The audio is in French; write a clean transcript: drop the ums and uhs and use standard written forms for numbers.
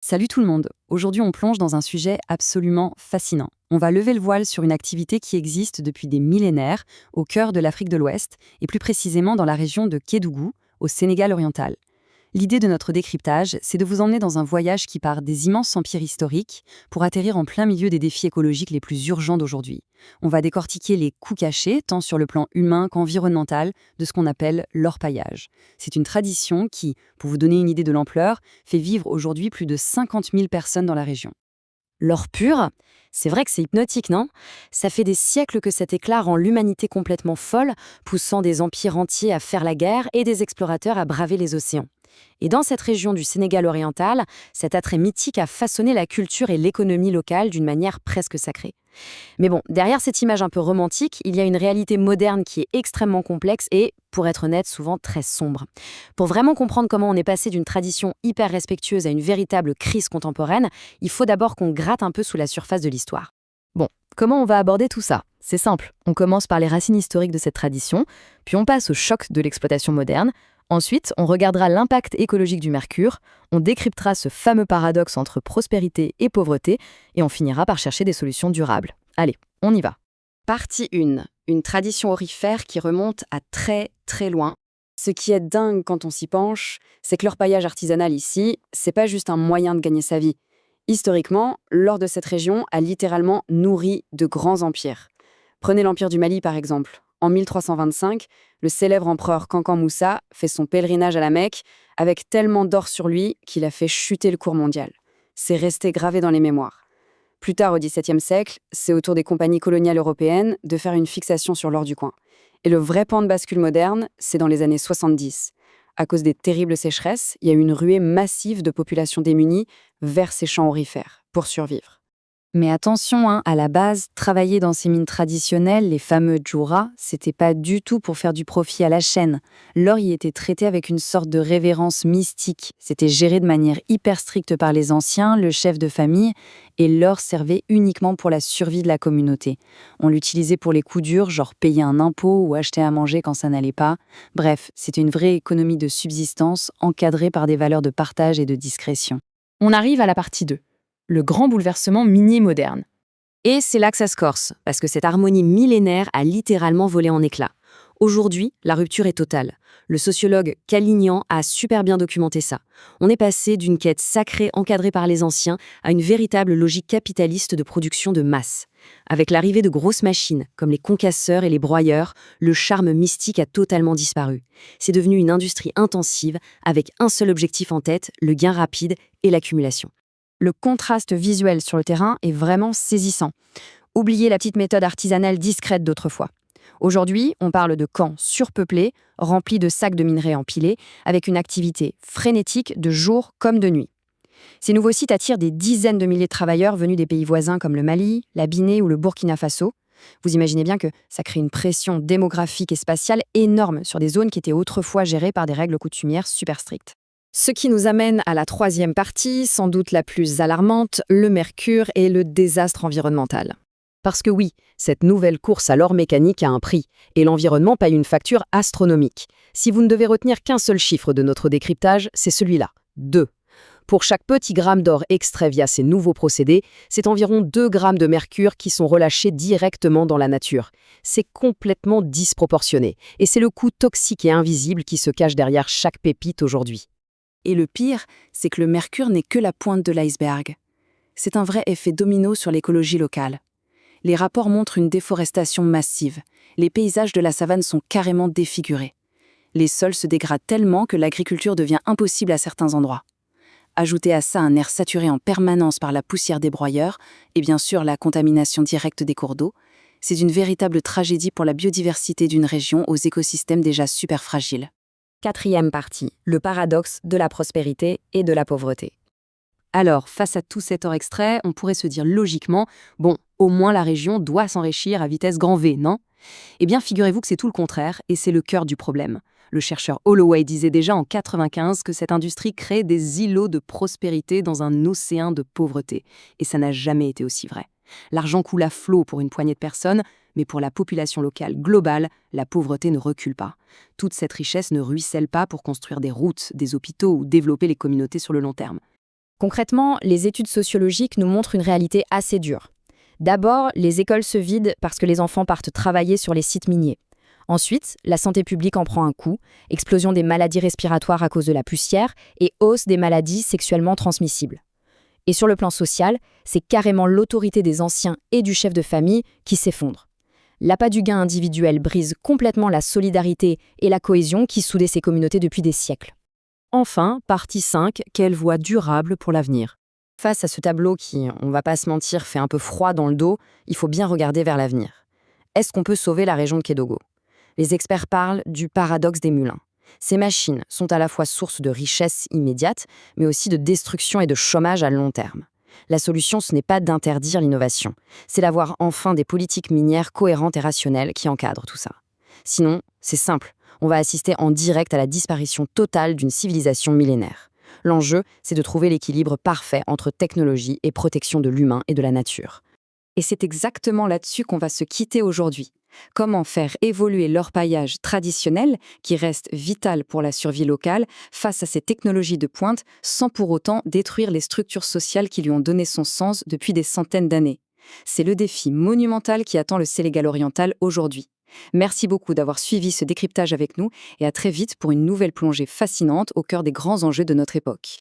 Salut tout le monde. Aujourd'hui, on plonge dans un sujet absolument fascinant. On va lever le voile sur une activité qui existe depuis des millénaires au cœur de l'Afrique de l'Ouest et plus précisément dans la région de Kédougou, au Sénégal oriental. L'idée de notre décryptage, c'est de vous emmener dans un voyage qui part des immenses empires historiques pour atterrir en plein milieu des défis écologiques les plus urgents d'aujourd'hui. On va décortiquer les coûts cachés, tant sur le plan humain qu'environnemental, de ce qu'on appelle l'orpaillage. C'est une tradition qui, pour vous donner une idée de l'ampleur, fait vivre aujourd'hui plus de 50 000 personnes dans la région. L'or pur, c'est vrai que c'est hypnotique, non? Ça fait des siècles que cet éclat rend l'humanité complètement folle, poussant des empires entiers à faire la guerre et des explorateurs à braver les océans. Et dans cette région du Sénégal oriental, cet attrait mythique a façonné la culture et l'économie locale d'une manière presque sacrée. Mais bon, derrière cette image un peu romantique, il y a une réalité moderne qui est extrêmement complexe et, pour être honnête, souvent très sombre. Pour vraiment comprendre comment on est passé d'une tradition hyper respectueuse à une véritable crise contemporaine, il faut d'abord qu'on gratte un peu sous la surface de l'histoire. Bon, comment on va aborder tout ça? C'est simple, on commence par les racines historiques de cette tradition, puis on passe au choc de l'exploitation moderne. Ensuite, on regardera l'impact écologique du mercure, on décryptera ce fameux paradoxe entre prospérité et pauvreté, et on finira par chercher des solutions durables. Allez, on y va. Partie 1. Une tradition aurifère qui remonte à très très loin. Ce qui est dingue quand on s'y penche, c'est que l'orpaillage artisanal ici, c'est pas juste un moyen de gagner sa vie. Historiquement, l'or de cette région a littéralement nourri de grands empires. Prenez l'empire du Mali par exemple. En 1325, le célèbre empereur Kankan Moussa fait son pèlerinage à la Mecque avec tellement d'or sur lui qu'il a fait chuter le cours mondial. C'est resté gravé dans les mémoires. Plus tard, au XVIIe siècle, c'est au tour des compagnies coloniales européennes de faire une fixation sur l'or du coin. Et le vrai pan de bascule moderne, c'est dans les années 70. À cause des terribles sécheresses, il y a eu une ruée massive de populations démunies vers ces champs aurifères pour survivre. Mais attention, à la base, travailler dans ces mines traditionnelles, les fameux djoura, c'était pas du tout pour faire du profit à la chaîne. L'or y était traité avec une sorte de révérence mystique. C'était géré de manière hyper stricte par les anciens, le chef de famille, et l'or servait uniquement pour la survie de la communauté. On l'utilisait pour les coups durs, genre payer un impôt ou acheter à manger quand ça n'allait pas. Bref, c'était une vraie économie de subsistance encadrée par des valeurs de partage et de discrétion. On arrive à la partie 2. Le grand bouleversement minier moderne. Et c'est là que ça se corse, parce que cette harmonie millénaire a littéralement volé en éclats. Aujourd'hui, la rupture est totale. Le sociologue Calignan a super bien documenté ça. On est passé d'une quête sacrée encadrée par les anciens à une véritable logique capitaliste de production de masse. Avec l'arrivée de grosses machines, comme les concasseurs et les broyeurs, le charme mystique a totalement disparu. C'est devenu une industrie intensive, avec un seul objectif en tête, le gain rapide et l'accumulation. Le contraste visuel sur le terrain est vraiment saisissant. Oubliez la petite méthode artisanale discrète d'autrefois. Aujourd'hui, on parle de camps surpeuplés, remplis de sacs de minerais empilés, avec une activité frénétique de jour comme de nuit. Ces nouveaux sites attirent des dizaines de milliers de travailleurs venus des pays voisins comme le Mali, la Guinée ou le Burkina Faso. Vous imaginez bien que ça crée une pression démographique et spatiale énorme sur des zones qui étaient autrefois gérées par des règles coutumières super strictes. Ce qui nous amène à la troisième partie, sans doute la plus alarmante, le mercure et le désastre environnemental. Parce que oui, cette nouvelle course à l'or mécanique a un prix, et l'environnement paye une facture astronomique. Si vous ne devez retenir qu'un seul chiffre de notre décryptage, c'est celui-là, 2. Pour chaque petit gramme d'or extrait via ces nouveaux procédés, c'est environ 2 grammes de mercure qui sont relâchés directement dans la nature. C'est complètement disproportionné, et c'est le coût toxique et invisible qui se cache derrière chaque pépite aujourd'hui. Et le pire, c'est que le mercure n'est que la pointe de l'iceberg. C'est un vrai effet domino sur l'écologie locale. Les rapports montrent une déforestation massive. Les paysages de la savane sont carrément défigurés. Les sols se dégradent tellement que l'agriculture devient impossible à certains endroits. Ajoutez à ça un air saturé en permanence par la poussière des broyeurs et bien sûr la contamination directe des cours d'eau, c'est une véritable tragédie pour la biodiversité d'une région aux écosystèmes déjà super fragiles. Quatrième partie, le paradoxe de la prospérité et de la pauvreté. Alors, face à tout cet or extrait, on pourrait se dire logiquement, bon, au moins la région doit s'enrichir à vitesse grand V, non? Eh bien, figurez-vous que c'est tout le contraire, et c'est le cœur du problème. Le chercheur Holloway disait déjà en 1995 que cette industrie crée des îlots de prospérité dans un océan de pauvreté, et ça n'a jamais été aussi vrai. L'argent coule à flot pour une poignée de personnes, mais pour la population locale globale, la pauvreté ne recule pas. Toute cette richesse ne ruisselle pas pour construire des routes, des hôpitaux ou développer les communautés sur le long terme. Concrètement, les études sociologiques nous montrent une réalité assez dure. D'abord, les écoles se vident parce que les enfants partent travailler sur les sites miniers. Ensuite, la santé publique en prend un coup, explosion des maladies respiratoires à cause de la poussière et hausse des maladies sexuellement transmissibles. Et sur le plan social, c'est carrément l'autorité des anciens et du chef de famille qui s'effondre. L'appât du gain individuel brise complètement la solidarité et la cohésion qui soudaient ces communautés depuis des siècles. Enfin, partie 5, quelle voie durable pour l'avenir? Face à ce tableau qui, on va pas se mentir, fait un peu froid dans le dos, il faut bien regarder vers l'avenir. Est-ce qu'on peut sauver la région de Kédougou? Les experts parlent du paradoxe des mulins. Ces machines sont à la fois source de richesse immédiate, mais aussi de destruction et de chômage à long terme. La solution, ce n'est pas d'interdire l'innovation, c'est d'avoir enfin des politiques minières cohérentes et rationnelles qui encadrent tout ça. Sinon, c'est simple, on va assister en direct à la disparition totale d'une civilisation millénaire. L'enjeu, c'est de trouver l'équilibre parfait entre technologie et protection de l'humain et de la nature. Et c'est exactement là-dessus qu'on va se quitter aujourd'hui. Comment faire évoluer l'orpaillage traditionnel, qui reste vital pour la survie locale, face à ces technologies de pointe, sans pour autant détruire les structures sociales qui lui ont donné son sens depuis des centaines d'années. C'est le défi monumental qui attend le Sénégal oriental aujourd'hui. Merci beaucoup d'avoir suivi ce décryptage avec nous et à très vite pour une nouvelle plongée fascinante au cœur des grands enjeux de notre époque.